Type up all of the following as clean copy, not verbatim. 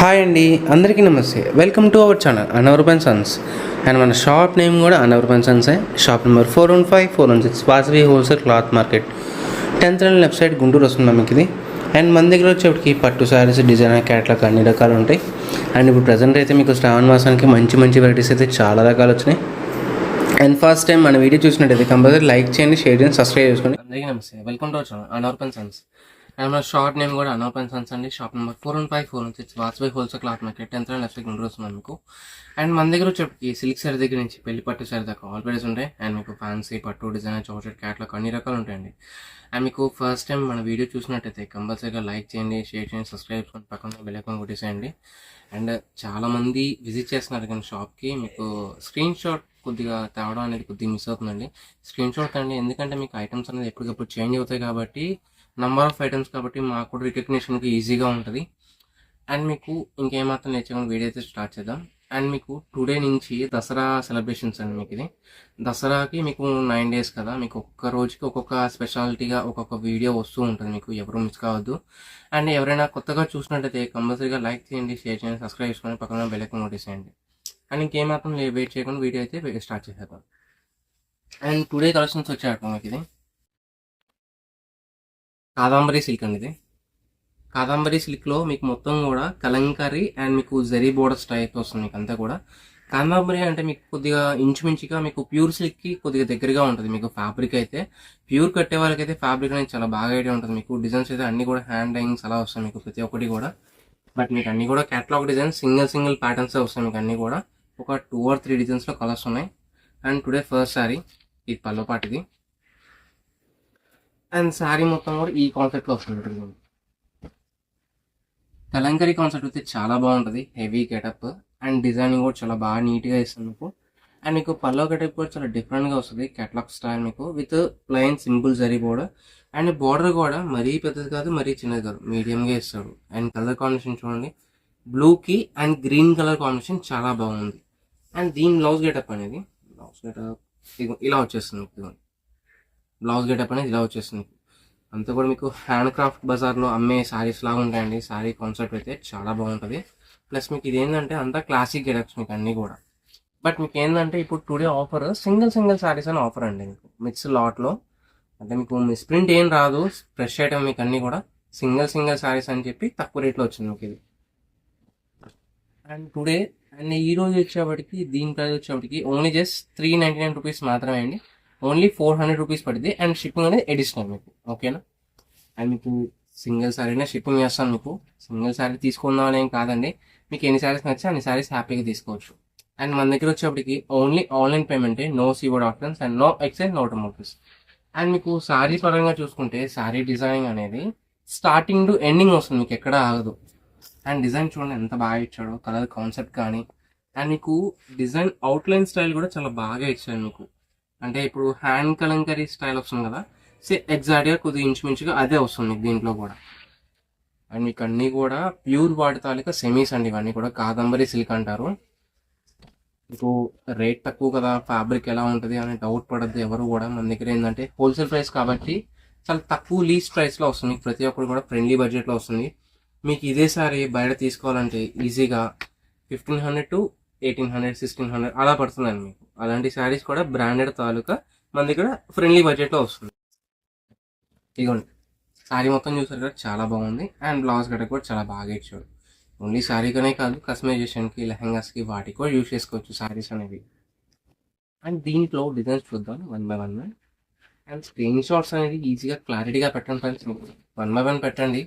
Hi అండి, అందరికీ నమస్తే. Welcome to our channel Anavarapan sons. And మన షాప్ నేమ్ కూడా అనవరపన్ సన్సే. Shop number 415, 416 Vasavi wholesale cloth market, 10th line left side Guntur వస్తుంది మీకు ఇది. అండ్ మన దగ్గర వచ్చేటికి పట్టు శారీస్, డిజైనర్ క్యాట్లాగ్ అన్ని రకాలు ఉంటాయి. అండ్ ఇప్పుడు ప్రజెంట్ అయితే మీకు శ్రావణ మాసానికి మంచి మంచి వెరైటీస్ అయితే చాలా రకాలు వచ్చినాయి. అండ్ ఫస్ట్ టైం మన వీడియో చూసినట్టయితే కంపల్సరీ లైక్ చేయండి, షేర్ చేయండి, సబ్స్క్రైబ్ చేసుకోండి. అందరికీ నమస్తే, welcome to our channel Anavarapan sons. And మన షాప్ నేమ్ కూడా అనవరపన్ సన్స్ అండి. Shop number 415, 416 Vasavi wholesale cloth market, 10th line left side Guntur వస్తున్నాను మీకు. అండ్ మన దగ్గర వచ్చేటికి సిల్క్ సారీ దగ్గర నుంచి పెళ్లి పట్టు సారీ దాకా ఆల్ వెరైటీస్ ఉంటాయి. అండ్ మీకు ఫ్యాన్సీ పట్టు, డిజైనర్, చాక్లెట్, క్యాట్లాగ్ అన్ని రకాలు ఉంటాయండి. అండ్ మీకు ఫస్ట్ టైం మన వీడియో చూసినట్టయితే కంపల్సరీగా లైక్ చేయండి, షేర్ చేయండి, సబ్స్క్రైబ్ చేసుకొని పక్కన బెల్ ఐకాన్ కొట్టేసేయండి. అండ్ చాలామంది విజిట్ చేస్తున్నారు కానీ షాప్కి మీకు స్క్రీన్ షాట్ కొద్దిగా తేవడం అనేది కొద్దిగా మిస్ అవుతుందండి. స్క్రీన్ షాట్ అండి, ఎందుకంటే మీకు ఐటమ్స్ అనేది ఎప్పటికప్పుడు చేంజ్ అవుతాయి కాబట్టి, నంబర్ ఆఫ్ ఐటమ్స్ కాబట్టి మాకు కూడా రికగ్నిషన్కి ఈజీగా ఉంటుంది. అండ్ మీకు ఇంకేమాత్రం నేర్చుకుని వీడియో అయితే స్టార్ట్ చేద్దాం. అండ్ మీకు టుడే నుంచి దసరా సెలబ్రేషన్స్ అండి. మీకు ఇది దసరాకి మీకు 9 days కదా, మీకు ఒక్క రోజుకి ఒక్కొక్క స్పెషాలిటీగా ఒక్కొక్క వీడియో వస్తూ ఉంటుంది. మీకు ఎవరు మిస్ కావద్దు. అండ్ ఎవరైనా కొత్తగా చూసినట్టయితే కంపల్సరీగా లైక్ చేయండి, షేర్ చేయండి, సబ్స్క్రైబ్ చేసుకొని పక్కన బెల్ ఐకాన్ నోటీస్ చేయండి. అండ్ ఇంకేమాత్రం వెయిట్ చేయకుండా వీడియో అయితే స్టార్ట్ చేసేద్దాం. అండ్ టుడే కలెక్షన్స్ వచ్చాయట మీకు ఇది కాదాంబరి సిల్క్ అండి. ఇది కాదాంబరి సిల్క్లో మీకు మొత్తం కూడా కలంకారీ అండ్ మీకు జరీ బోర్డర్స్ టైప్ వస్తుంది. మీకు అంతా కూడా కాదాంబరి అంటే మీకు కొద్దిగా ఇంచుమించుగా మీకు ప్యూర్ సిల్క్కి కొద్దిగా దగ్గరగా ఉంటుంది. మీకు ఫ్యాబ్రిక్ అయితే ప్యూర్ కట్టే వాళ్ళకైతే ఫ్యాబ్రిక్ అనేది చాలా బాగా ఐడియా ఉంటుంది. మీకు డిజైన్స్ అయితే అన్ని కూడా హ్యాండ్ డైయింగ్స్ అలా వస్తాయి మీకు ప్రతి ఒక్కటి కూడా. బట్ మీకు అన్ని కూడా క్యాటలాగ్ డిజైన్స్ సింగిల్ ప్యాటర్న్స్ వస్తాయి. మీకు అన్ని కూడా ఒక 2 or 3 డిజైన్స్లో కలర్స్ ఉన్నాయి. అండ్ టుడే ఫస్ట్ శారీ ఇది పల్లో పాటిది. అండ్ శారీ మొత్తం కూడా ఈ కాన్సెప్ట్లో వస్తుంది. కలంకరీ కాన్సెప్ట్ అయితే చాలా బాగుంటుంది. హెవీ గెటప్ అండ్ డిజైనింగ్ కూడా చాలా బాగా నీట్గా ఇస్తుంది మీకు. అండ్ మీకు పల్లో గెటప్ కూడా చాలా డిఫరెంట్గా వస్తుంది. క్యాటలాగ్ స్టైల్ మీకు with plain simple zari border. And border కూడా మరీ పెద్దది కాదు, మరీ చిన్నది కాదు, మీడియంగా ఇస్తాడు. అండ్ కలర్ కాంబినేషన్ చూడండి, బ్లూకి అండ్ గ్రీన్ కలర్ కాంబినేషన్ చాలా బాగుంది. అండ్ దీని బ్లౌజ్ గెటప్ అనేది ఇలా వచ్చేస్తుంది. బ్లౌజ్ గెటప్ అనేది ఇలా వచ్చేస్తుంది. అంతా కూడా మీకు హ్యాండ్ క్రాఫ్ట్ బజార్లో అమ్మే శారీస్ లాగా ఉంటాయండి. శారీ కాన్సెప్ట్ అయితే చాలా బాగుంటుంది. ప్లస్ మీకు ఇది ఏంటంటే అంతా క్లాసిక్ గెటప్స్ మీకు అన్నీ కూడా. బట్ మీకు ఏంటంటే ఇప్పుడు టుడే ఆఫర్ సింగిల్ శారీస్ అని ఆఫర్ అండి. మీకు మిక్స్ లాట్లో అంటే మీకు మిస్ప్రింట్ ఏం రాదు, ఫ్రెష్ ఐటమ్ మీకు అన్నీ కూడా సింగిల్ శారీస్ అని చెప్పి తక్కువ రేట్లో వచ్చింది మీకు ఇది. అండ్ టుడే అండ్ ఈ రోజు వచ్చేప్పటికి దీని ప్రైస్ వచ్చేప్పటికి ఓన్లీ జస్ట్ 399 రూపీస్ మాత్రమే అండి. ఓన్లీ 400 రూపీస్ పడుతుంది. అండ్ షిప్పింగ్ అనేది అడిషనల్ మీకు, ఓకేనా. అండ్ మీకు సింగిల్ శారీనే షిప్పింగ్ చేస్తాను. మీకు సింగిల్ శారీ తీసుకుందామని ఏం కాదండి, మీకు ఎన్ని శారీస్ నచ్చితే అన్ని శారీస్ హ్యాపీగా తీసుకోవచ్చు. అండ్ మన దగ్గర వచ్చేప్పటికి ఓన్లీ ఆన్లైన్ పేమెంటే, నో సీవర్డ్ options and no exchange, no టమోటోస్. అండ్ మీకు శారీ పరంగా చూసుకుంటే శారీ డిజైనింగ్ అనేది స్టార్టింగ్ టు ఎండింగ్ వస్తుంది, మీకు ఎక్కడ ఆగదు. అండ్ డిజైన్ చూడండి ఎంత బాగా ఇచ్చాడో, కలర్ కాన్సెప్ట్ కానీ. అండ్ మీకు డిజైన్ అవుట్లైన్ స్టైల్ కూడా చాలా బాగా ఇచ్చాడు మీకు. అంటే ఇప్పుడు హ్యాండ్ కలంకరీ స్టైల్ వస్తుంది కదా, ఎగ్జాక్ట్గా కొద్దిగా ఇంచుమించుగా అదే వస్తుంది మీకు దీంట్లో కూడా. అండ్ మీకు అన్నీ కూడా ప్యూర్ వాటి తాలూకా సెమీస్ అండి. ఇవన్నీ కూడా కాదంబరి సిల్క్ అంటారు. మీకు రేట్ తక్కువ కదా, ఫ్యాబ్రిక్ ఎలా ఉంటుంది అని డౌట్ పడద్దు ఎవరు కూడా. మన దగ్గర ఏంటంటే హోల్సేల్ ప్రైస్ కాబట్టి చాలా తక్కువ లీస్ట్ ప్రైస్లో వస్తుంది. మీకు ప్రతి ఒక్కరు కూడా ఫ్రెండ్లీ బడ్జెట్లో వస్తుంది. మీకు ఇదే సారీ బయట తీసుకోవాలంటే ఈజీగా 1500 to 1800, 1600 అలా పడుతుందండి మీకు. అలాంటి శారీస్ కూడా బ్రాండెడ్ తాలూకా మన దగ్గర ఫ్రెండ్లీ బడ్జెట్లో వస్తుంది. ఇదిగోండి శారీ మొత్తం చూసారు కదా, చాలా బాగుంది. అండ్ బ్లౌజ్ గట్ట కూడా చాలా బాగా ఇచ్చాడు. ఓన్లీ శారీకనే కాదు, కస్టమైజేషన్కి, లెహంగాస్కి వాటికి కూడా యూజ్ చేసుకోవచ్చు శారీస్ అనేవి. అండ్ దీంట్లో డిజైన్స్ చూద్దాం 1 by 1. అండ్ స్క్రీన్ షాట్స్ అనేది ఈజీగా క్లారిటీగా పెట్టండి ఫ్రెండ్స్. 1 by 1 పెట్టండి.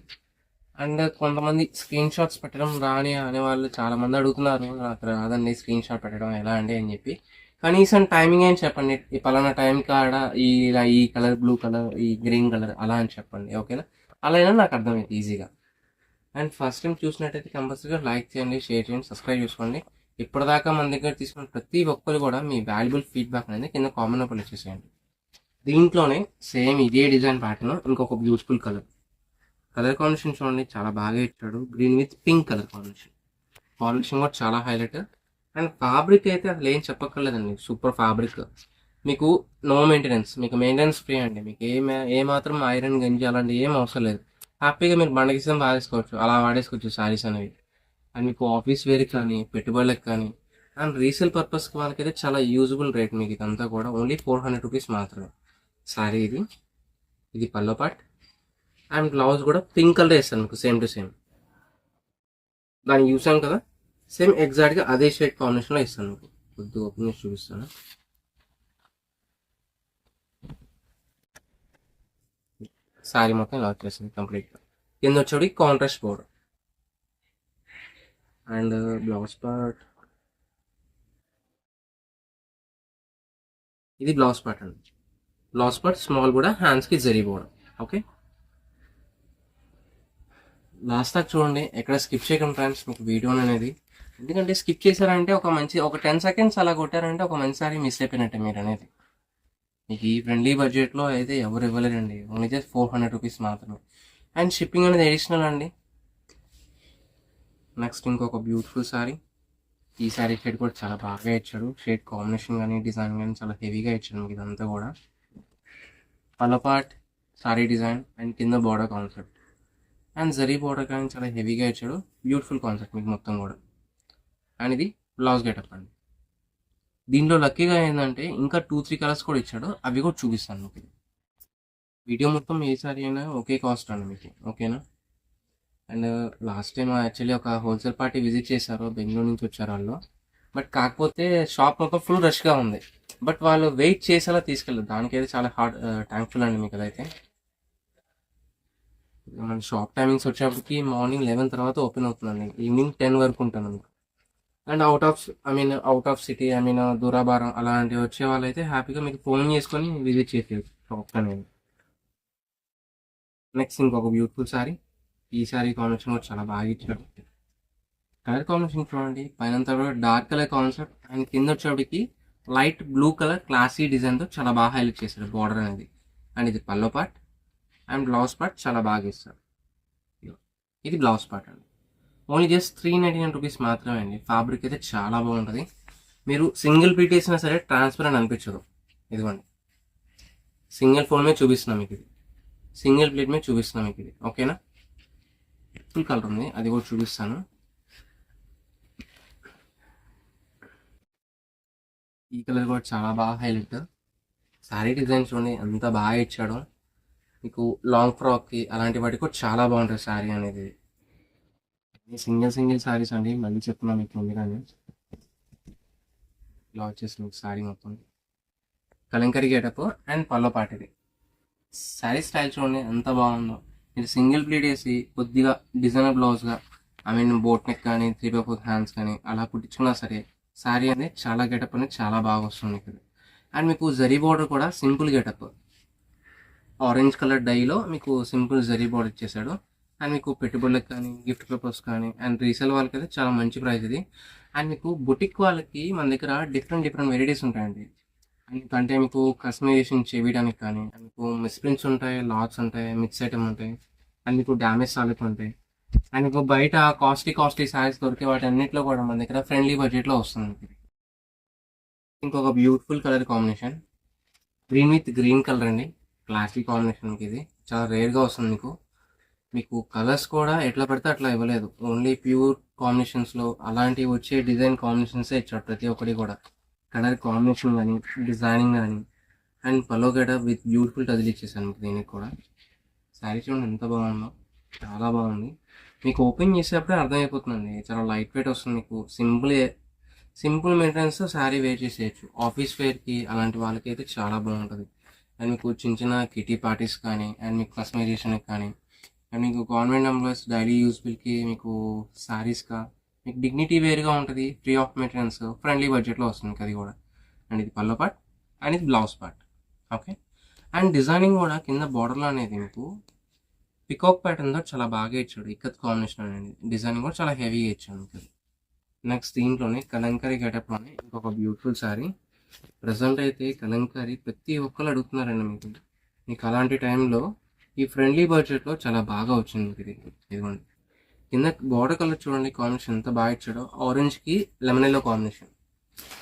అండ్ కొంతమంది స్క్రీన్ షాట్స్ పెట్టడం రాని అనే వాళ్ళు చాలామంది అడుగుతున్నారు, నాకు రాదండి స్క్రీన్ షాట్ పెట్టడం ఎలా అండి అని చెప్పి. కనీసం టైమింగ్ అని చెప్పండి, ఈ పలానా టైం కాడ ఈ కలర్, బ్లూ కలర్, ఈ గ్రీన్ కలర్ అలా అని చెప్పండి, ఓకేనా. అలా అయినా నాకు అర్థమైంది ఈజీగా. అండ్ ఫస్ట్ టైం చూసినట్టయితే కంపల్సరీగా లైక్ చేయండి, షేర్ చేయండి, సబ్స్క్రైబ్ చేసుకోండి. ఇప్పటిదాకా మన దగ్గర తీసుకున్న ప్రతి ఒక్కరు కూడా మీ వాల్యుబుల్ ఫీడ్బ్యాక్ అనేది కింద కామెంట్ అప్పుడు ఇచ్చేసేయండి. దీంట్లోనే సేమ్ ఇదే డిజైన్ ప్యాటర్న్ ఇంకొక బ్యూటిఫుల్ కలర్ కాంబినేషన్ చూడండి, చాలా బాగా ఇచ్చాడు. Green with pink colour combination కూడా చాలా హైలైట్. అండ్ ఫ్యాబ్రిక్ అయితే అసలు ఏం చెప్పక్కర్లేదండి, సూపర్ ఫ్యాబ్రిక్. మీకు నో మెయింటెనెన్స్, మీకు మెయింటెనెన్స్ ఫ్రీ అండి. మీకు ఏ మాత్రం ఐరన్ గంజి అలాంటి ఏం అవసరం లేదు. హ్యాపీగా మీరు బండకిసం వాడేసుకోవచ్చు, అలా వాడేసుకోవచ్చు శారీస్ అనేవి. అండ్ మీకు ఆఫీస్ వేర్కి కానీ పెట్టుబడులకు కానీ అండ్ రీసేల్ పర్పస్కి వాళ్ళకైతే చాలా యూజబుల్ రేట్ మీకు ఇదంతా కూడా ఓన్లీ 400 రూపీస్ మాత్రమే సారీ. ఇది పల్లో పార్ట్ అండ్ బ్లౌజ్ కూడా పింక్ కలర్ వేస్తాను మీకు సేమ్ టు సేమ్. దాన్ని చూసాం కదా సేమ్ ఎగ్జాక్ట్గా అదే షేడ్ కాంబినేషన్లో ఇస్తాను మీకు. కొద్దిగా ఓపెన్ చేసి చూపిస్తాను. సారీ మొత్తం ఇలా వచ్చేసింది కంప్లీట్గా. కింద వచ్చేది contrast border and blouse part. ఇది బ్లౌజ్ పార్ట్ అండి. బ్లౌజ్ పార్ట్ స్మాల్ కూడా హ్యాండ్స్కి జరీ బోర్డర్. ఓకే, లాస్ట్ దాకా చూడండి, ఎక్కడ స్కిప్ చేయకండి ఫ్రెండ్స్ మీకు వీడియో అనేది. ఎందుకంటే స్కిప్ చేశారంటే ఒక 10 సెకండ్స్ అలా కొట్టారంటే ఒక మంచి సారీ మిస్ అయిపోయినట్టే మీరు అనేది. మీకు ఈ ఫ్రెండ్లీ బడ్జెట్లో అయితే ఎవరు ఇవ్వలేరండి, ఓన్లీ జస్ట్ 400 రూపీస్ మాత్రమే. అండ్ షిప్పింగ్ అనేది అడిషనల్ అండి. నెక్స్ట్ ఇంకొక బ్యూటిఫుల్ సారీ. ఈ సారీ షేడ్ కూడా చాలా బాగా ఇచ్చాడు. షేడ్ కాంబినేషన్ కానీ డిజైన్ కానీ చాలా హెవీగా ఇచ్చాడు మీకు ఇదంతా కూడా. పల్లో పార్ట్ సారీ డిజైన్ అండ్ కింద border concept and zari border కానీ చాలా హెవీగా ఇచ్చాడు. బ్యూటిఫుల్ కాన్సెప్ట్ మీకు మొత్తం కూడా. అండ్ ఇది బ్లౌజ్ గెటప్ అండి. దీంట్లో లక్కీగా ఏంటంటే ఇంకా 2-3 కలర్స్ కూడా ఇచ్చాడు, అవి కూడా చూపిస్తాను మీకు. వీడియో మొత్తం ఏ సారీ అయినా ఒకే కాస్ట్ అండి మీకు, ఓకేనా. అండ్ లాస్ట్ టైం యాక్చువల్లీ ఒక హోల్సేల్ పార్టీ విజిట్ చేశారు, బెంగళూరు నుంచి వచ్చారు వాళ్ళు. బట్ కాకపోతే షాప్ మొత్తం ఫుల్ రష్గా ఉంది. బట్ వాళ్ళు వెయిట్ చేసేలా తీసుకెళ్ళారు, దానికైతే చాలా థ్యాంక్ఫుల్ అండి మీకు అదైతే. మన షాప్ టైమింగ్స్ వచ్చేప్పటికి మార్నింగ్ 11 తర్వాత ఓపెన్ అవుతుందండి, ఈవినింగ్ 10 వరకు ఉంటాను మీకు. అండ్ అవుట్ ఆఫ్ సిటీ దూరాభారం అలాంటివి వచ్చే వాళ్ళైతే హ్యాపీగా మీకు ఫోన్ చేసుకొని విజిట్ చేసేయచ్చు షాప్ అనేది. నెక్స్ట్ ఇంకొక బ్యూటిఫుల్ సారీ. ఈ సారీ కాంబినేషన్ కూడా చాలా బాగా ఇచ్చాడు. కలర్ కాంబినేషన్ చూడండి, పైన కూడా డార్క్ కలర్ కాన్సెప్ట్ అండ్ కింద వచ్చేప్పటికి లైట్ బ్లూ కలర్ క్లాసీ డిజైన్తో చాలా బాగా హైలైట్ చేశాడు బార్డర్ అనేది. అండ్ ఇది pallu part and blouse part చాలా బాగా ఇస్తాడు. ఇది బ్లౌజ్ పార్ట్ అండి. ఓన్లీ జస్ట్ 399 రూపీస్ మాత్రమే అండి. ఫ్యాబ్రిక్ అయితే చాలా బాగుంటుంది. మీరు సింగిల్ ప్లీట్ వేసినా సరే ట్రాన్స్పరెంట్ అనిపించదు. ఇదిగోండి సింగిల్ ఫోన్ మీద చూపిస్తున్నాం మీకు, ఇది సింగిల్ ప్లేట్ మీద చూపిస్తున్నాం మీకు ఇది, ఓకేనా. ఫుల్ కలర్ ఉంది, అది కూడా చూపిస్తాను. ఈ కలర్ కూడా చాలా బాగా హైలైట్. శారీ డిజైన్ చూడండి ఎంత బాగా ఇచ్చాడో. మీకు లాంగ్ ఫ్రాక్కి అలాంటి వాటికి కూడా చాలా బాగుంటుంది శారీ అనేది. సింగిల్ శారీస్ అండి, మళ్ళీ చెప్తున్నాను మీకు ముందుగానే. ఇలా వచ్చేసి శారీ మొత్తం kalamkari getup and pallu part. ఇది శారీ స్టైల్ చూడండి ఎంత బాగుందో. మీరు సింగిల్ ప్లీట్ వేసి కొద్దిగా డిజైనర్ బ్లౌజ్గా బోట్ నెక్ కానీ 3/4 హ్యాండ్స్ కానీ అలా కుట్టించుకున్నా సరే శారీ అనేది చాలా గెటప్ అనేది చాలా బాగా వస్తుంది ఇక్కడ. అండ్ మీకు జరీ బోర్డర్ కూడా సింపుల్ గెటప్, ఆరెంజ్ కలర్ డైలో మీకు సింపుల్ జరీ బోర్డర్ ఇచ్చేసాడు. అండ్ మీకు పెట్టుబడులకు కానీ గిఫ్ట్ పర్పస్ కానీ అండ్ రీసేల్ వాళ్ళకి అయితే చాలా మంచి ప్రైస్ ఇది. అండ్ మీకు బుటిక్ వాళ్ళకి మన దగ్గర డిఫరెంట్ వెరైటీస్ ఉంటాయండి. అంటే మీకు కస్టమైజేషన్ చేయడానికి కానీ మీకు మిస్ప్రింట్స్ ఉంటాయి, లాట్స్ ఉంటాయి, మిక్స్ ఐటమ్ ఉంటాయి, అండ్ మీకు డ్యామేజ్ సాలిక్ ఉంటాయి. అండ్ మీకు బయట కాస్ట్లీ శారీస్ దొరికే వాటి అన్నింటిలో కూడా మన దగ్గర ఫ్రెండ్లీ బడ్జెట్లో వస్తుంది. ఇంకొక beautiful colour combination, green with green colour అండి. క్లాసిక్ కాంబినేషన్ ఇది చాలా రేర్గా వస్తుంది మీకు కలర్స్ కూడా ఎట్లా పడితే అట్లా ఇవ్వలేదు, ఓన్లీ ప్యూర్ కాంబినేషన్స్లో అలాంటివి వచ్చే డిజైన్ కాంబినేషన్సే ఇచ్చాడు ప్రతి ఒక్కటి కూడా. కలర్ కాంబినేషన్ కానీ డిజైనింగ్ కానీ and pallu getup with beautiful tassel ఇచ్చేసాను దీనికి కూడా. శారీ చూడండి ఎంత బాగుందో, చాలా బాగుంది. మీకు ఓపెన్ చేసేటప్పుడే అర్థమైపోతుందండి, చాలా లైట్ వెయిట్ వస్తుంది మీకు. సింపుల్ మెయింటెనెన్స్ శారీ వేర్ చేసేయచ్చు. ఆఫీస్ వేర్కి అలాంటి వాళ్ళకి అయితే చాలా బాగుంటుంది. అండ్ మీకు చిన్న కిటీ పార్టీస్ కానీ అండ్ మీకు కస్టమైజేషన్కి కానీ అండ్ మీకు గవర్నమెంట్ ఎంప్లాయీస్ డైలీ యూస్ఫుల్కి మీకు శారీస్గా మీకు డిగ్నిటీ వేర్గా ఉంటుంది, ఫ్రీ ఆఫ్ మెయింటెనెన్స్, ఫ్రెండ్లీ బడ్జెట్లో వస్తుంది అది కూడా. అండ్ ఇది పల్లో పార్ట్ అండ్ ఇది blouse part, okay. And designing కూడా కింద బార్డర్లో అనేది మీకు పికాక్ ప్యాటర్న్తో చాలా బాగా ఇచ్చాడు. ఇక్కత్ కాంబినేషన్ అనేది డిజైనింగ్ కూడా చాలా హెవీగా ఇచ్చాడు మీకు. నెక్స్ట్ దీంట్లోనే కలంకరీ గెటప్లోనే ఇంకొక బ్యూటిఫుల్ శారీ. ప్రజెంట్ అయితే కలంకరీ ప్రతి ఒక్కరు అడుగుతున్నారండి మీకు అలాంటి టైంలో ఈ ఫ్రెండ్లీ బడ్జెట్లో చాలా బాగా వచ్చింది మీకు ఇది. ఇదిగోండి కింద బార్డర్ కలర్ చూడండి, కాంబినేషన్ ఎంత బాగా ఇచ్చాడో. ఆరెంజ్కి లెమన్ ఎల్లో కాంబినేషన్,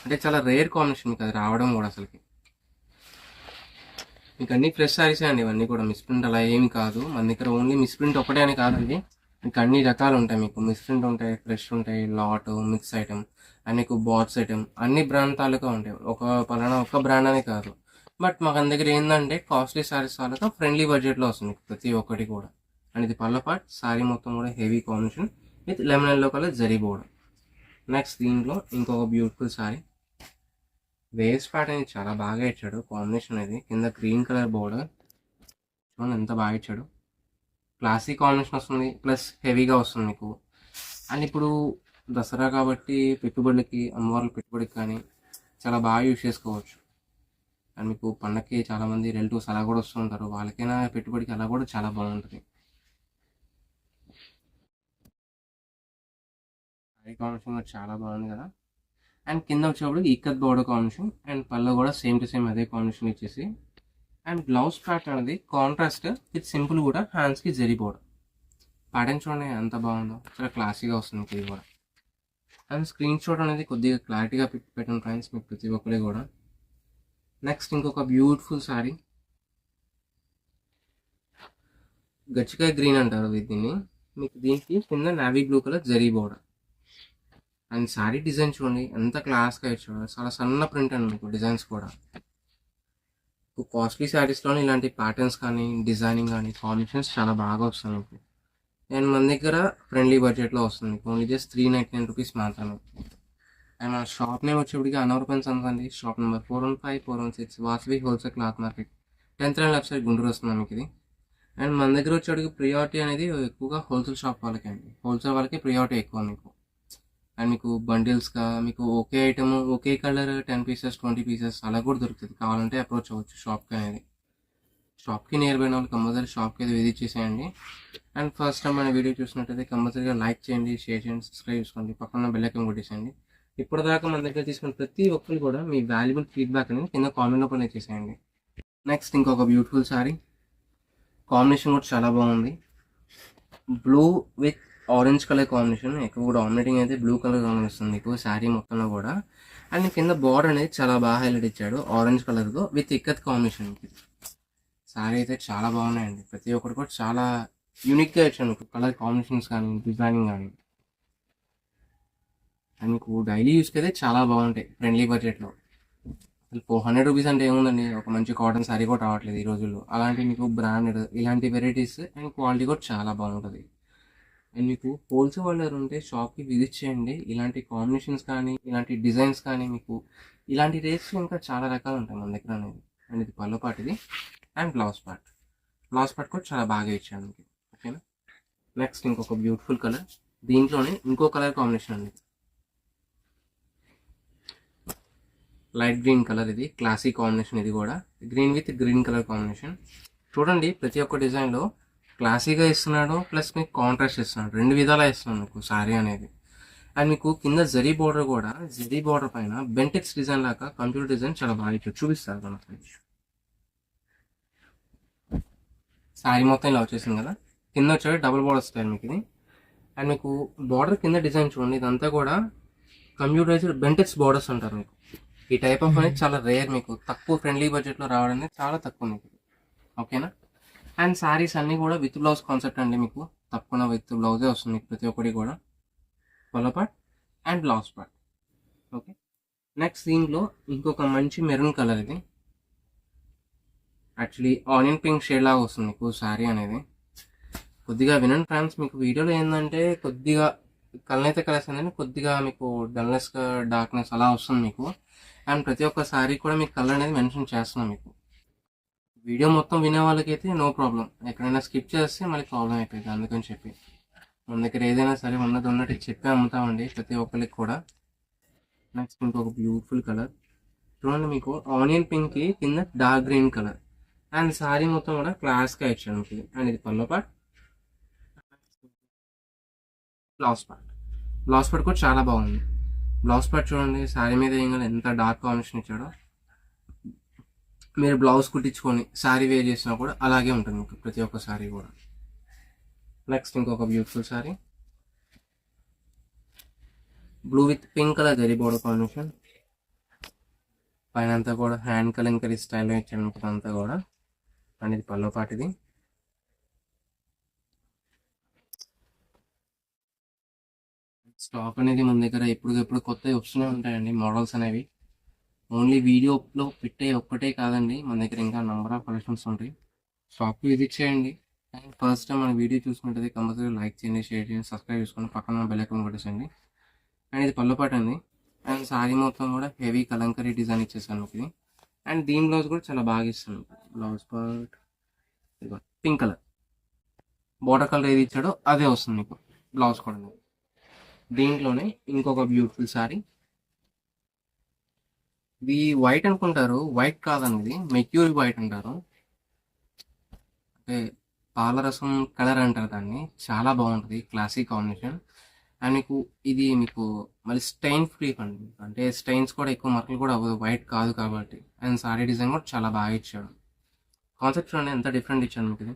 అంటే చాలా రేర్ కాంబినేషన్ మీకు అది రావడం కూడా. అసలుకి మీకు అన్ని ఫ్రెష్ శారీసే అండి ఇవన్నీ కూడా, మిస్ప్రింట్ అలా ఏమి కాదు మన దగ్గర. ఓన్లీ మిస్ప్రింట్ ఒకటే అని కాదండి, మీకు అన్ని రకాలు ఉంటాయి. మీకు మిస్ప్రింట్ ఉంటాయి, ఫ్రెష్ ఉంటాయి, లాట్, మిక్స్ ఐటమ్ అండ్ మీకు బాట్స్ ఐటమ్ అన్ని బ్రాండ్ తాలూకా ఉంటాయి. ఒక పలానా ఒక బ్రాండ్ అనే కాదు. బట్ మాకు మన దగ్గర ఏంటంటే కాస్ట్లీ శారీస్ తాలూకా ఫ్రెండ్లీ బడ్జెట్లో వస్తుంది మీకు ప్రతి ఒక్కటి కూడా. అండ్ ఇది పళ్ళ పార్ట్, శారీ మొత్తం కూడా heavy combination with lemon yellow colour zari border. Next దీంట్లో ఇంకొక బ్యూటిఫుల్ శారీ. వేవ్స్ ప్యాటర్న్ చాలా బాగా ఇచ్చాడు కాంబినేషన్. అనేది కింద గ్రీన్ కలర్ బోర్డర్ చూడండి ఎంత బాగా ఇచ్చాడు. క్లాసిక్ కాంబినేషన్ వస్తుంది, ప్లస్ హెవీగా వస్తుంది మీకు. అండ్ ఇప్పుడు దసరా కాబట్టి పెట్టుబడులకి, అమ్మవార్ల పెట్టుబడికి కానీ చాలా బాగా యూజ్ చేసుకోవచ్చు. అండ్ మీకు పండగకి చాలామంది రిలేటివ్స్ అలా కూడా వస్తూ ఉంటారు, వాళ్ళకైనా పెట్టుబడికి అలా కూడా చాలా బాగుంటుంది. శారీ కాంబినేషన్ కూడా చాలా బాగుంది కదా. అండ్ కింద వచ్చేటప్పుడు ఇక్కత్ బోర్డర్ కాంబినేషన్ అండ్ పళ్ళు కూడా సేమ్ టు సేమ్ అదే కాంబినేషన్ ఇచ్చేసి. అండ్ బ్లౌజ్ ప్యాటర్న్ అనేది కాంట్రాస్ట్ విత్ సింపుల్ కూడా హ్యాండ్స్కి జరీ బోర్డర్. ప్యాటర్న్ చూడండి ఎంత బాగుందో, చాలా క్లాసీగా వస్తుంది ఇది కూడా. అండ్ స్క్రీన్ షాట్ అనేది కొద్దిగా క్లారిటీగా పెట్టిన ఫ్రెండ్స్ మీకు ప్రతి ఒక్కరి కూడా. నెక్స్ట్ ఇంకొక బ్యూటిఫుల్ శారీ, గచ్చికాయ గ్రీన్ అంటారు దీన్ని. మీకు దీనికి కింద navy blue colour zari border. And sari design చూడండి ఎంత క్లాస్గా ఇచ్చాడు, చాలా సన్న ప్రింట్ అండి మీకు డిజైన్స్ కూడా. కాస్ట్లీ శారీస్లోనే ఇలాంటి ప్యాటర్న్స్ కానీ డిజైనింగ్ కానీ కాంబినేషన్స్ చాలా బాగా వస్తాయి మీకు. అండ్ మన దగ్గర ఫ్రెండ్లీ బడ్జెట్లో వస్తుంది మీకు, ఓన్లీ జస్ట్ 399 రూపీస్ మాత్రమే. అండ్ మన షాప్ నేమ్ వచ్చేప్పటికి అనవర్ పెన్స్ అండి. Shop number 415, 416 Vasavi wholesale cloth market, 10th line left side Guntur వస్తుంది మీకు ఇది. అండ్ మన దగ్గర వచ్చేటికి ప్రియారిటీ అనేది ఎక్కువగా హోల్సేల్ షాప్ వాళ్ళకి అండి. హోల్సేల్ వాళ్ళకి ప్రియారిటీ ఎక్కువ మీకు. అండ్ మీకు బండిల్స్గా మీకు ఒకే ఐటమ్ ఒకే కలర్ 10 పీసెస్ 20 పీసెస్ అలా కూడా దొరుకుతుంది. కావాలంటే అప్రోచ్ అవ్వచ్చు షాప్కి అనేది. షాప్కి నియర్ బై వాళ్ళు కంపల్సరీ షాప్కి అయితే విజిట్ చేసేయండి. అండ్ ఫస్ట్ టైం మన వీడియో చూసినట్టయితే కంపల్సరీగా లైక్ చేయండి, షేర్ చేయండి, సబ్స్క్రైబ్ చేసుకోండి, పక్కన బెల్ ఐకాన్ కొట్టేసేయండి. ఇప్పటిదాకా మన దగ్గర తీసుకున్న ప్రతి ఒక్కరు కూడా మీ వాల్యుబుల్ ఫీడ్బ్యాక్ అనేది కింద కామెంట్ ఓపెన్ చేసేయండి. నెక్స్ట్ ఇంకొక బ్యూటిఫుల్ శారీ, కాంబినేషన్ కూడా చాలా బాగుంది. Blue with orange colour combination, ఎక్కువ డామినేటింగ్ అయితే బ్లూ కలర్ కనిపిస్తుంది మీకు శారీ మొత్తంలో కూడా. అండ్ కింద బార్డర్ అనేది చాలా బాగా హైలైట్ ఇచ్చాడు ఆరెంజ్ కలర్తో విత్ ఇక్కత్ కాంబినేషన్. శారీ అయితే చాలా బాగున్నాయండి, ప్రతి ఒక్కటి కూడా చాలా యూనిక్గా ఇచ్చాను మీకు కలర్ కాంబినేషన్స్ కానీ డిజైనింగ్ కానీ. అండ్ మీకు డైలీ యూస్కి అయితే చాలా బాగుంటాయి ఫ్రెండ్లీ బడ్జెట్లో. అసలు 400 రూపీస్ అంటే ఏముందండి, ఒక మంచి కాటన్ శారీ కూడా రావట్లేదు ఈ రోజుల్లో. అలాంటి మీకు బ్రాండెడ్ ఇలాంటి వెరైటీస్ అండ్ క్వాలిటీ కూడా చాలా బాగుంటుంది. అండ్ మీకు హోల్సేల్ వాళ్ళు ఉంటే షాప్కి విజిట్ చేయండి. ఇలాంటి కాంబినేషన్స్ కానీ ఇలాంటి డిజైన్స్ కానీ మీకు ఇలాంటి రేట్స్ ఇంకా చాలా రకాలు ఉంటాయి మన దగ్గర అనేది. అండ్ ఇది పళ్ళు పార్ట్ ఇది. అండ్ బ్లౌజ్ పార్ట్ కూడా చాలా బాగా ఇచ్చాను మీకు. ఓకేనా. నెక్స్ట్ ఇంకొక బ్యూటిఫుల్ కలర్, దీంట్లోనే ఇంకో కలర్ కాంబినేషన్ అండి, లైట్ గ్రీన్ కలర్. ఇది క్లాసిక్ కాంబినేషన్, ఇది కూడా green with green colour combination. చూడండి ప్రతి ఒక్క డిజైన్లో క్లాసీగా ఇస్తున్నాడు, ప్లస్ మీకు కాంట్రాస్ట్ ఇస్తున్నాడు, రెండు విధాలా ఇస్తున్నాడు మీకు శారీ అనేది. అండ్ మీకు కింద జరీ బోర్డర్ కూడా, జరీ బోర్డర్ పైన బెంటెక్స్ డిజైన్ లాగా కంప్యూటర్ డిజైన్ చాలా బాగా ఇచ్చాడు. చూపిస్తారు మనకు శారీ మొత్తం ఇలా వచ్చేసింది కదా. కింద వచ్చాడు డబుల్ బోర్డర్ స్టైల్ మీకు ఇది. అండ్ మీకు బార్డర్ కింద డిజైన్ చూడండి, ఇదంతా కూడా కంప్యూటరైజ్డ్ బెంటెక్స్ బోర్డర్స్ అంటారు మీకు. ఈ టైప్ ఆఫ్ అనేది చాలా రేర్, మీకు తక్కువ ఫ్రెండ్లీ బడ్జెట్లో రావడం అనేది చాలా తక్కువ మీకు. ఓకేనా. అండ్ శారీస్ అన్నీ కూడా విత్ బ్లౌజ్ కాన్సెప్ట్ అండి, మీకు తప్పకుండా విత్ బ్లౌజే వస్తుంది మీకు ప్రతి ఒక్కటి కూడా. పళ్ళ part and blouse part. Okay. Next దీంట్లో ఇంకొక మంచి మెరూన్ కలర్, ఇది యాక్చువల్లీ ఆనియన్ పింక్ షేడ్ లాగా వస్తుంది మీకు శారీ అనేది. కొద్దిగా వినండి ఫ్రెండ్స్, మీకు వీడియోలో ఏంటంటే కొద్దిగా కలనైతే కలర్స్ అనేది కొద్దిగా మీకు డల్నెస్గా డార్క్నెస్ అలా వస్తుంది మీకు. అండ్ ప్రతి ఒక్క శారీ కూడా మీకు కలర్ అనేది మెన్షన్ చేస్తున్నాం మీకు. వీడియో మొత్తం వినే వాళ్ళకైతే నో ప్రాబ్లం, ఎక్కడైనా స్కిప్ చేస్తే మళ్ళీ ప్రాబ్లం అయిపోయింది. అందుకని చెప్పి మన దగ్గర ఏదైనా సరే ఉన్నది ఉన్నట్టు చెప్పి అమ్ముతామండి ప్రతి ఒక్కరికి కూడా. నెక్స్ట్ ఇంకొక బ్యూటిఫుల్ కలర్ చూడండి, మీకు ఆనియన్ పింక్కి కింద dark green colour. And sari మొత్తం కూడా క్లాస్గా ఇచ్చాను మీకు. అండ్ ఇది పళ్ళ పార్ట్, బ్లౌజ్ పార్ట్ కూడా చాలా బాగుంది. బ్లౌజ్ పార్ట్ చూడండి, శారీ మీద ఏం కదా ఎంత డార్క్ కాంబినేషన్ ఇచ్చాడో. మీరు బ్లౌజ్ కుట్టించుకొని శారీ వేర్ చేసినా కూడా అలాగే ఉంటుంది మీకు ప్రతి ఒక్క శారీ కూడా. నెక్స్ట్ ఇంకొక beautiful sari, blue with pink colour zari border combination. పైన అంతా కూడా హ్యాండ్ కలంకరీ స్టైల్లో ఇచ్చాను అంతా కూడా. అండ్ ఇది పళ్ళ పార్ట్ ఇది. స్టాక్ అనేది మన దగ్గర ఎప్పటికెప్పుడు కొత్తవి వస్తూనే ఉంటాయండి మోడల్స్ అనేవి. ఓన్లీ వీడియోలో పెట్టే ఒక్కటే కాదండి, మన దగ్గర ఇంకా నంబర్ ఆఫ్ కలెక్షన్స్ ఉంటాయి. షాప్కి విజిట్ చేయండి. అండ్ ఫస్ట్ టైం మన వీడియో చూసుకుంటే కంపల్సరీ లైక్ చేయండి, షేర్ చేయండి, సబ్స్క్రైబ్ చేసుకొని పక్కన బెల్ ఐకాన్ కొట్టేసండి. అండ్ ఇది పళ్ళు పాట అండి. అండ్ సారీ మొత్తం కూడా హెవీ కలంకరీ డిజైన్ ఇచ్చేసాను మీకు ఇది. అండ్ దీని బ్లౌజ్ కూడా చాలా బాగా ఇస్తాను. Blouse part pink colour, border colour ఏది ఇచ్చాడో అదే వస్తుంది మీకు బ్లౌజ్ కూడా. దీంట్లోనే ఇంకొక బ్యూటిఫుల్ సారీ. ఇది వైట్ అనుకుంటారు, వైట్ కాదండి, ఇది మెక్యూరీ వైట్ అంటారు, అంటే పాలరసం కలర్ అంటారు దాన్ని. చాలా బాగుంటుంది, క్లాసిక్ కాంబినేషన్. అండ్ మీకు మళ్ళీ స్టెయిన్ ఫ్రీ అండి, అంటే స్టెయిన్స్ కూడా ఎక్కువ మార్కులు కూడా అవ్వదు, వైట్ కాదు కాబట్టి. అండ్ సారీ డిజైన్ కూడా చాలా బాగా ఇచ్చాడు. కాన్సెప్ట్ చూడండి ఎంత డిఫరెంట్ ఇచ్చాడు మీకు ఇది.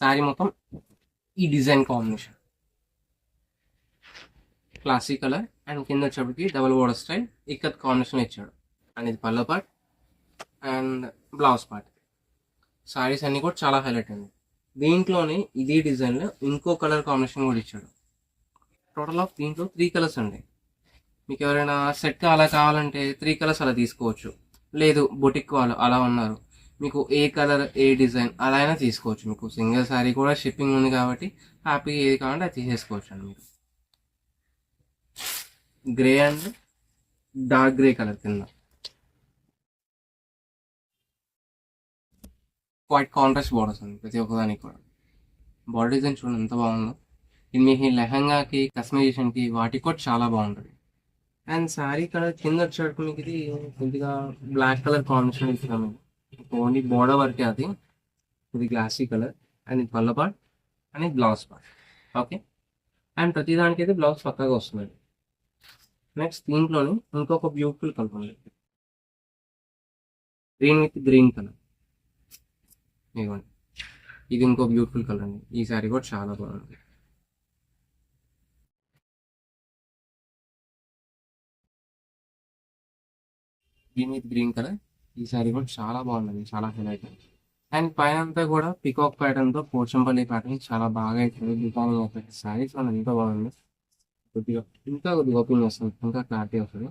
సారీ మొత్తం ఈ design combination classic colour. And కింద వచ్చేప్పటికి double border style ikat combination ఇచ్చాడు. అండ్ ఇది pallu part and blouse part. Saris అన్ని కూడా చాలా హైలైట్ అండి. దీంట్లోనే ఇదే డిజైన్లో ఇంకో కలర్ కాంబినేషన్ కూడా ఇచ్చాడు. టోటల్ ఆఫ్ దీంట్లో 3 కలర్స్ అండి. మీకు ఎవరైనా సెట్ అలా కావాలంటే 3 కలర్స్ అలా తీసుకోవచ్చు. లేదు బొటిక్ వాళ్ళు అలా ఉన్నారు, మీకు ఏ కలర్ ఏ డిజైన్ అలా అయినా తీసుకోవచ్చు. మీకు సింగిల్ శారీ కూడా షిప్పింగ్ ఉంది కాబట్టి హ్యాపీగా ఏది కావాలంటే అది తీసేసుకోవచ్చు అండి. మీరు grey and dark grey colour కింద క్వైట్ కాంట్రాస్ట్ బోర్డర్స్ అండి ప్రతి ఒక్కదానికి కూడా. బాడీ డిజైన్ చూడండి ఎంత బాగుందో. ఇది మీకు లెహంగాకి కస్టమైజేషన్కి వాటికి కూడా చాలా బాగుంటుంది. అండ్ శారీ కలర్ కింద వచ్చేటప్పుడు మీకు ఇది కొద్దిగా బ్లాక్ కలర్ కాంబినేషన్ ఇస్తున్నాం. మీకు ఓన్లీ బోర్డర్ వరకే అది. ఇది గ్లాసీ కలర్. అండ్ ఇది పళ్ళ పార్ట్ అండ్ ఇది బ్లౌజ్ పార్ట్. ఓకే. అండ్ ప్రతి దానికి అయితే బ్లౌజ్ పక్కగా వస్తుంది. నెక్స్ట్ దీంట్లోనే ఇంకొక బ్యూటిఫుల్ కలర్ ఉంది, గ్రీన్ విత్ గ్రీన్ కలర్. ఇదిగోండి, ఇది ఇంకో బ్యూటిఫుల్ కలర్ అండి. ఈ శారీ కూడా చాలా బాగుంది. Green with green colour. ఈ శారీ కూడా చాలా బాగుందండి, చాలా హైలైట్. అండ్ పైన అంతా కూడా పికాక్ ప్యాటర్న్ తో పోచంపల్లి ప్యాటర్న్ చాలా బాగా అవుతుంది. దుకాణం శారీ చాలా ఎంత బాగుంది. కొద్దిగా ఓపెన్ చేస్తుంది, ఇంకా క్లారిటీ వస్తుంది.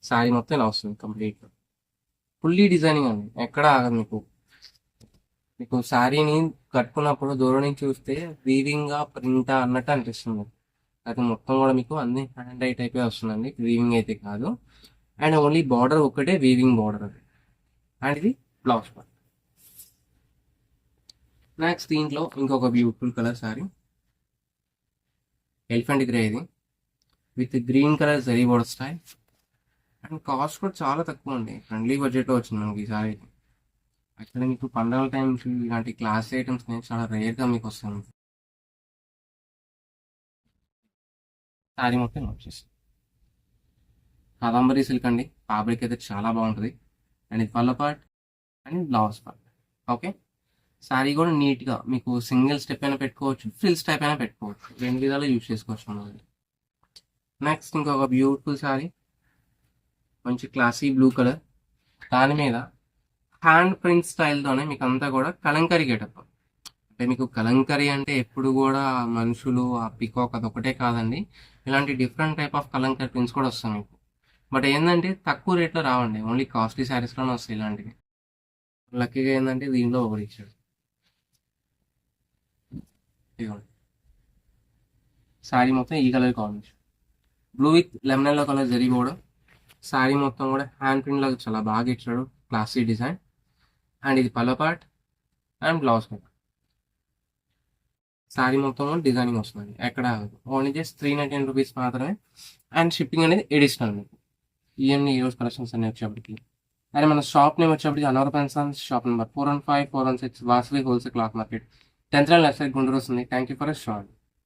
శారీ మొత్తం ఇలా వస్తుంది కంప్లీట్గా. ఫుల్లీ డిజైనింగ్ అండి, ఎక్కడ ఆగదు మీకు. మీకు శారీని కట్టుకున్నప్పుడు దూరం నుంచి చూస్తే వీవింగ్గా ప్రింటా అన్నట్టు అనిపిస్తుంది. అది మొత్తం కూడా మీకు అన్ని హ్యాండ్ ఐ టైపే వస్తుందండి, వీవింగ్ అయితే కాదు. అండ్ ఓన్లీ బార్డర్ ఒక్కటే వీవింగ్ బార్డర్ అది. అండ్ ఇది బ్లౌజ్ పార్ట్. నెక్స్ట్ దీంట్లో ఇంకొక beautiful colour sari, elephant grey ఇది with green colour zari border style. And cost కూడా చాలా తక్కువ అండి, ఫ్రెండ్లీ బడ్జెట్లో వచ్చింది మనకి ఈ సారీ. యాక్చువల్లీ మీకు పండుగల టైంకి ఇలాంటి క్లాస్ ఐటమ్స్ చాలా రేర్గా మీకు వస్తాయి. శారీ మొత్తం వచ్చేసి కాదంబరి సిల్క్ అండి, ఫ్యాబ్రిక్ అయితే చాలా బాగుంటుంది. అండ్ ఇది పళ్ళ part and blouse part. Okay. Sari కూడా నీట్గా మీకు సింగిల్ స్టెప్ అయినా పెట్టుకోవచ్చు, ఫ్రిల్ స్టెప్ అయినా పెట్టుకోవచ్చు, రెండు విధాలు యూజ్ చేసుకోవచ్చు మనం. నెక్స్ట్ ఇంకొక బ్యూటిఫుల్ శారీ, మంచి క్లాసీ బ్లూ కలర్. దాని మీద హ్యాండ్ ప్రింట్ స్టైల్తోనే మీకు అంతా కూడా కలంకరీ గెటప్. అంటే మీకు కలంకరీ అంటే ఎప్పుడు కూడా మనుషులు ఆ పికాక్ అదొకటే కాదండి, ఇలాంటి different type of kalamkari prints కూడా వస్తాయి మీకు. బట్ ఏంటంటే తక్కువ రేట్లో రావండి, ఓన్లీ కాస్ట్లీ శారీస్లోనే వస్తాయి ఇలాంటివి. లక్కీగా ఏంటంటే దీంట్లో ఒకటి ఇచ్చాడు. ఇదిగోండి, శారీ మొత్తం ఈ colour combination, blue with lemon yellow colour zari border. Sari మొత్తం కూడా హ్యాండ్ ప్రింట్ లాగా చాలా బాగా ఇచ్చాడు, క్లాసీ డిజైన్. అండ్ ఇది pallu part and blouse part. Sari మొత్తం డిజైనింగ్ వస్తుంది, ఎక్కడ ఓన్లీ జస్ట్ 399 రూపీస్ మాత్రమే. అండ్ షిప్పింగ్ అనేది ఎడిషనల్ మీకు. ఇవన్నీ ఈరోజు కలెక్షన్స్ అన్నీ వచ్చేప్పటికి. అండ్ మన షాప్ నేమ్ వచ్చేప్పటికి అనవర్ పెన్సన్స్, shop number 415 416 Vasavi wholesale cloth market, 10th left side Guntur వస్తుంది. Thank you for a shot.